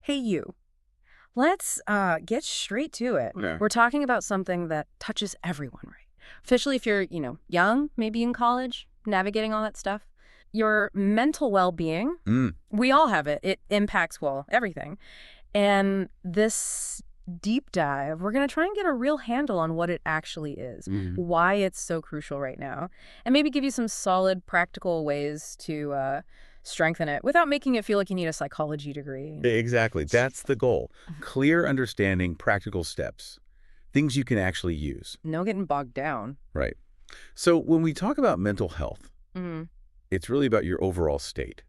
Hey, you. Let's get straight to it. Yeah. We're talking about something that touches everyone, right? Especially if you're, young, maybe in college, navigating all that stuff. Your mental well-being, Mm. we all have it. It impacts, well, everything. And this deep dive, we're going to try and get a real handle on what it actually is, Mhm. why it's so crucial right now, and maybe give you some solid, practical ways to strengthen it without making it feel like you need a psychology degree. Exactly. That's the goal. Clear understanding, practical steps, things you can actually use. No getting bogged down. Right. So when we talk about mental health, Mm. it's really about your overall state,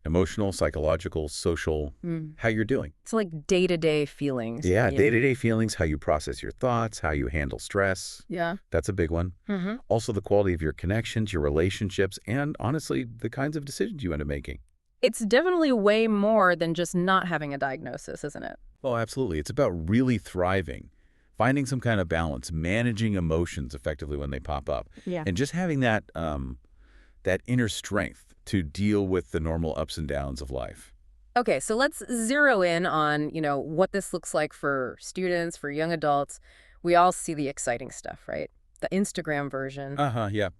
emotional, psychological, social, Mm. how you're doing. It's like day-to-day feelings. Yeah, day-to-day feelings, how you process your thoughts, how you handle stress. Yeah. That's a big one. Mm-hmm. Also, the quality of your connections, your relationships, and honestly, the kinds of decisions you end up making. It's definitely way more than just not having a diagnosis, isn't it? Oh, absolutely. It's about really thriving, finding some kind of balance, managing emotions effectively when they pop up, Yeah. and just having that inner strength to deal with the normal ups and downs of life. Okay, so let's zero in on, what this looks like for students, for young adults. We all see the exciting stuff, right? The Instagram version. Uh-huh, yeah.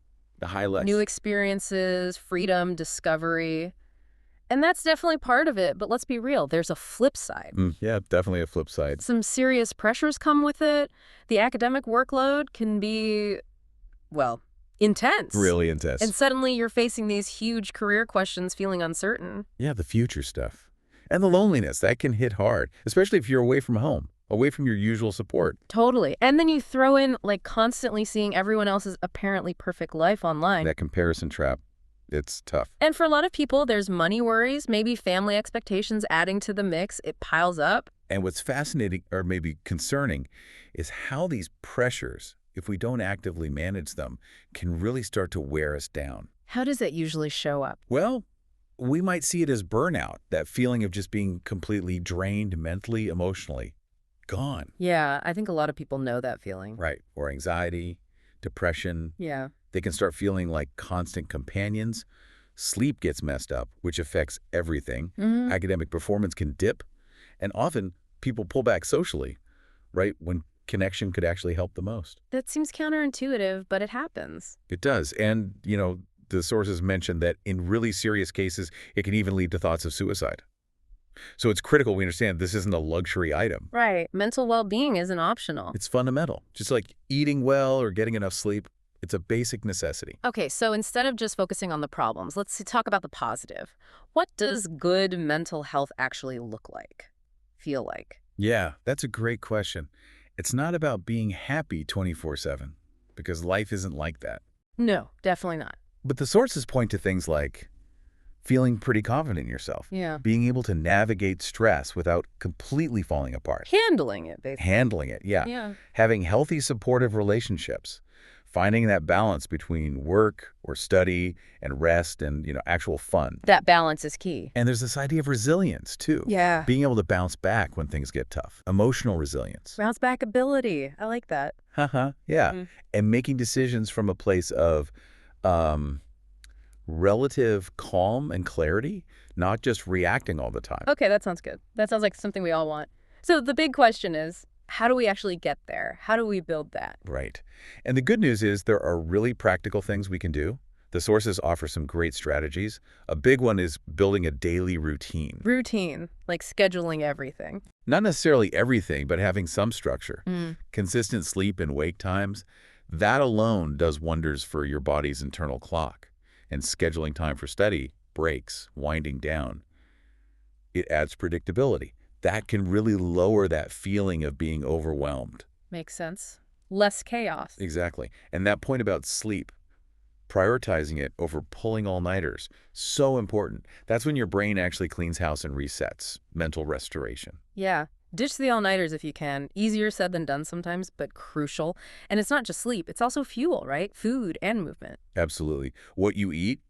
The New highlights. experiences, freedom, discovery. And that's definitely part of it, but let's be real, there's a flip side. Yeah, definitely a flip side. Some serious pressures come with it. The academic workload can be, well, intense. Really And intense. suddenly you're facing these huge career questions, feeling uncertain. Yeah, the future stuff. And the loneliness, that can hit hard, especially if you're away from home, away from your usual support. Totally. And then you throw in, like, constantly seeing everyone else's apparently perfect life online. That comparison trap, it's tough. And for a lot of people, there's money worries, maybe family expectations adding to the mix. It piles up. And what's fascinating, or maybe concerning, is how these pressures, if we don't actively manage them, can really start to wear us down. How does it usually show up? Well, we might see it as burnout, that feeling of just being completely drained mentally, emotionally, gone. Yeah, I think a lot of people know that feeling. Right. Or anxiety, depression. Yeah. They can start feeling like constant companions. Sleep gets messed up, which affects everything. Hmm. Academic performance can dip. And often people pull back socially, right, when connection could actually help the most. That seems counterintuitive, but it happens. It does. And, the sources mentioned that in really serious cases, it can even lead to thoughts of suicide. So it's critical we understand this isn't a luxury item. Right. Mental well-being isn't optional. It's fundamental. Just like eating well or getting enough sleep, it's a basic necessity. Okay, so instead of just focusing on the problems, let's talk about the positive. What does good mental health actually look like, feel like? Yeah, that's a great question. It's not about being happy 24/7, because life isn't like that. No, definitely not. But the sources point to things like feeling pretty confident in yourself, Yeah. being able to navigate stress without completely falling apart, Handling it, basically. handling it, yeah, Yeah. having healthy, supportive relationships, finding that balance between work or study and rest and, actual fun. That balance is key. And there's this idea of resilience, too. Yeah. Being able to bounce back when things get tough. Emotional resilience. Bounce back ability. I like that. Haha, yeah. Mm. And making decisions from a place of relative calm and clarity, not just reacting all the time. Okay, that sounds good. That sounds like something we all want. So the big question is, how do we actually get there? How do we build that? Right. And the good news is there are really practical things we can do. The sources offer some great strategies. A big one is building a daily routine. Routine, like scheduling everything. Not necessarily everything, but having some structure. Mm. Consistent sleep and wake times, that alone does wonders for your body's internal clock. And scheduling time for study, breaks, winding down, it adds predictability. That can really lower that feeling of being overwhelmed. Makes sense. Less chaos. Exactly. And that point about sleep, prioritizing it over pulling all-nighters, so important. That's when your brain actually cleans house and resets, mental restoration. Yeah. Ditch the all-nighters if you can. Easier said than done sometimes, but crucial. And it's not just sleep. It's also fuel, right? Food and movement. Absolutely. What you eat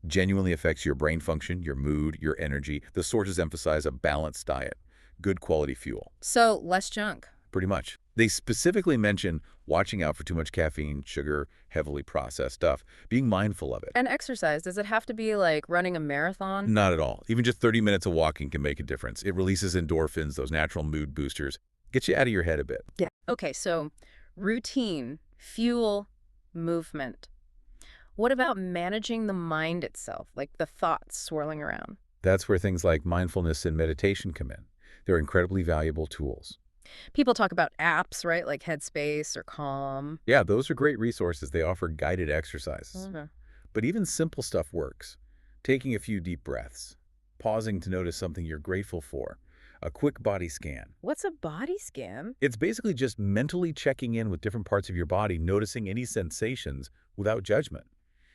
genuinely affects your brain function, your mood, your energy. The sources emphasize a balanced diet, good quality fuel. So less junk. Pretty much. They specifically mention watching out for too much caffeine, sugar, heavily processed stuff, being mindful of it. And exercise, does it have to be like running a marathon? Not at all. Even just 30 minutes of walking can make a difference. It releases endorphins, those natural mood boosters, gets you out of your head a bit. Yeah. Okay, so routine, fuel, movement. What about managing the mind itself, like the thoughts swirling around? That's where things like mindfulness and meditation come in. They're incredibly valuable tools. People talk about apps, right? Like Headspace or Calm. Yeah, those are great resources. They offer guided exercises. Okay. But even simple stuff works. Taking a few deep breaths, pausing to notice something you're grateful for, a quick body scan. What's a body scan? It's basically just mentally checking in with different parts of your body, noticing any sensations without judgment.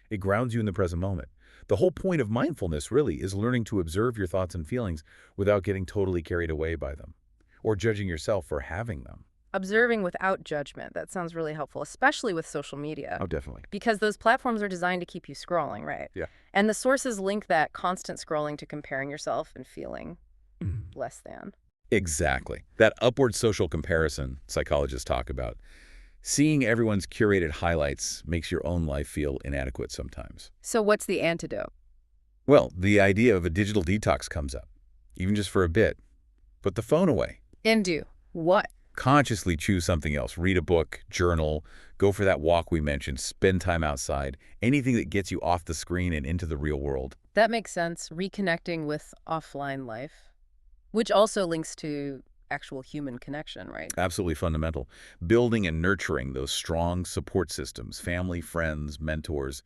It grounds you in the present moment. The whole point of mindfulness, really, is learning to observe your thoughts and feelings without getting totally carried away by them or judging yourself for having them. Observing without judgment. That sounds really helpful, especially with social media. Oh, definitely. Because those platforms are designed to keep you scrolling, right? Yeah. And the sources link that constant scrolling to comparing yourself and feeling Mhm. less than. Exactly. That upward social comparison psychologists talk about. Seeing everyone's curated highlights makes your own life feel inadequate sometimes. So what's the antidote? Well, the idea of a digital detox comes up, even just for a bit. Put the phone away. And do what? Consciously choose something else. Read a book, journal, go for that walk we mentioned, spend time outside, anything that gets you off the screen and into the real world. That makes sense. Reconnecting with offline life, which also links to actual human connection, right? Absolutely fundamental. Building and nurturing those strong support systems, family, friends, mentors,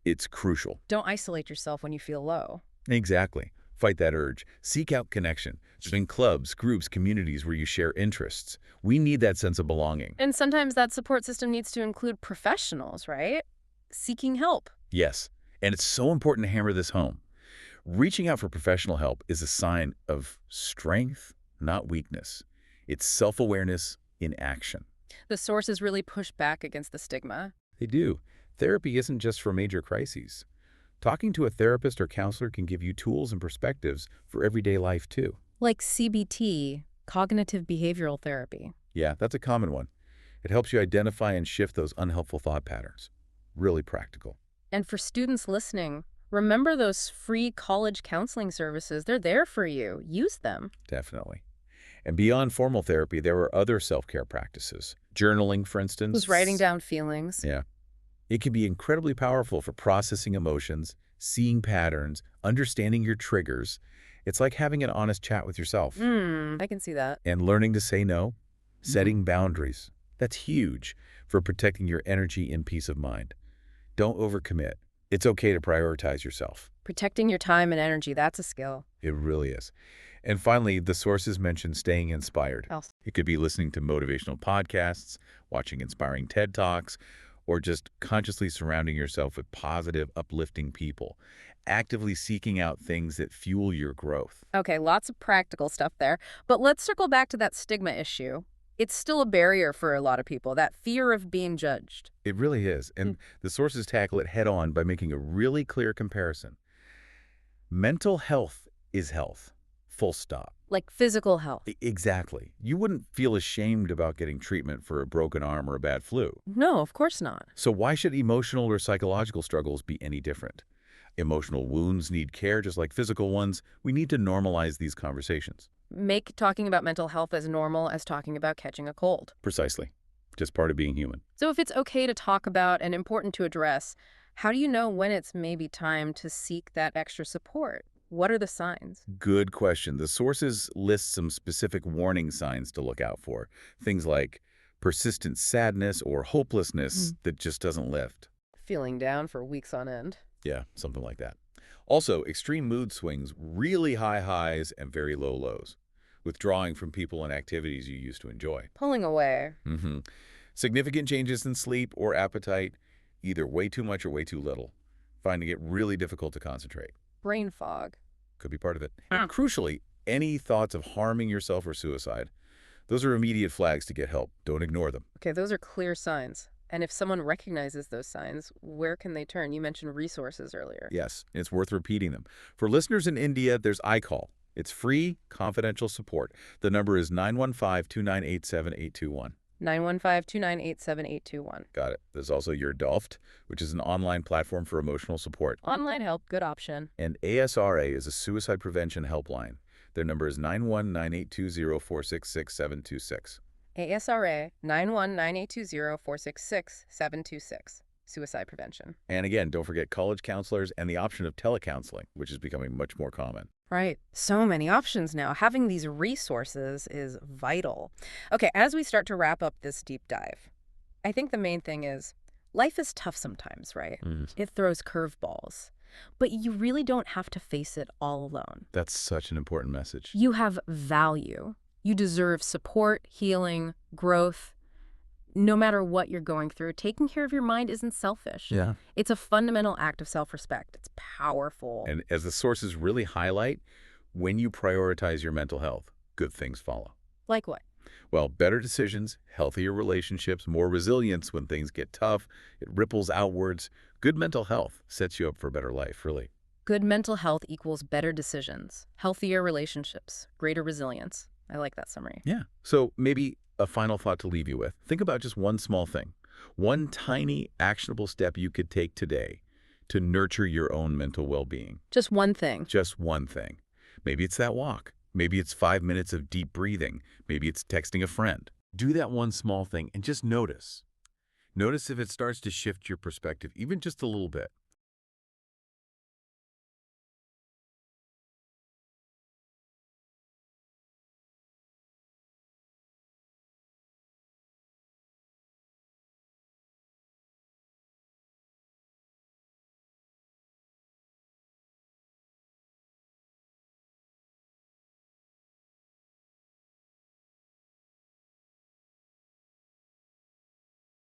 it's crucial. Don't isolate yourself when you feel low. Exactly. Fight that urge. Seek out connection. Join clubs, groups, communities where you share interests. We need that sense of belonging. And sometimes that support system needs to include professionals, right? Seeking help. Yes, and it's so important to hammer this home. Reaching out for professional help is a sign of strength, not weakness. It's self-awareness in action. The sources really push back against the stigma. They do. Therapy isn't just for major crises. Talking to a therapist or counselor can give you tools and perspectives for everyday life, too. Like CBT, cognitive behavioral therapy. Yeah, that's a common one. It helps you identify and shift those unhelpful thought patterns. Really practical. And for students listening, remember those free college counseling services. They're there for you. Use them. Definitely. And beyond formal therapy, there are other self-care practices. Journaling, for instance. Who's writing down feelings? Yeah. It can be incredibly powerful for processing emotions, seeing patterns, understanding your triggers. It's like having an honest chat with yourself. I can see that. And learning to say no, setting boundaries. That's huge for protecting your energy and peace of mind. Don't overcommit. It's okay to prioritize yourself. Protecting your time and energy, that's a skill. It really is. And finally, the sources mention staying inspired. Else. It could be listening to motivational podcasts, watching inspiring TED Talks, or just consciously surrounding yourself with positive, uplifting people, actively seeking out things that fuel your growth. Okay, lots of practical stuff there. But let's circle back to that stigma issue. It's still a barrier for a lot of people, that fear of being judged. It really is. And the sources tackle it head on by making a really clear comparison. Mental health is health. Full stop. Like physical health. Exactly. You wouldn't feel ashamed about getting treatment for a broken arm or a bad flu. No, of course not. So why should emotional or psychological struggles be any different? Emotional wounds need care just like physical ones. We need to normalize these conversations. Make talking about mental health as normal as talking about catching a cold. Precisely. Just part of being human. So if it's okay to talk about and important to address, how do you know when it's maybe time to seek that extra support? What are the signs? Good question. The sources list some specific warning signs to look out for. Things like persistent sadness or hopelessness that just doesn't lift. Feeling down for weeks on end. Yeah, something like that. Also, extreme mood swings, really high highs and very low lows. Withdrawing from people and activities you used to enjoy. Pulling away. Significant changes in sleep or appetite, either way too much or way too little. Finding it really difficult to concentrate. Brain fog. Could be part of it. And crucially, any thoughts of harming yourself or suicide, those are immediate flags to get help. Don't ignore them. Okay, those are clear signs. And if someone recognizes those signs, where can they turn? You mentioned resources earlier. Yes, it's worth repeating them. For listeners in India, there's iCall. It's free, confidential support. The number is 915-298-7821. 915-298-7821. Got it. There's also Your Dolpht, which is an online platform for emotional support. Online help, good option. And ASRA is a suicide prevention helpline. Their number is 919-820-466-726. ASRA 919-820-466-726. Suicide prevention. And again, don't forget college counselors and the option of telecounseling, which is becoming much more common. Right. So many options now. Having these resources is vital. Okay, as we start to wrap up this deep dive, I think the main thing is life is tough sometimes, right? It throws curveballs. But you really don't have to face it all alone. That's such an important message. You have value. You deserve support, healing, growth. No matter what you're going through, taking care of your mind isn't selfish. Yeah. It's a fundamental act of self-respect. It's powerful. And as the sources really highlight, when you prioritize your mental health, good things follow. Like what? Well, better decisions, healthier relationships, more resilience when things get tough. It ripples outwards. Good mental health sets you up for a better life, really. Good mental health equals better decisions, healthier relationships, greater resilience. I like that summary. Yeah. So maybe a final thought to leave you with. Think about just one small thing, one tiny actionable step you could take today to nurture your own mental well-being. Just one thing. Just one thing. Maybe it's that walk. Maybe it's 5 minutes of deep breathing. Maybe it's texting a friend. Do that one small thing and just notice. Notice if it starts to shift your perspective even just a little bit.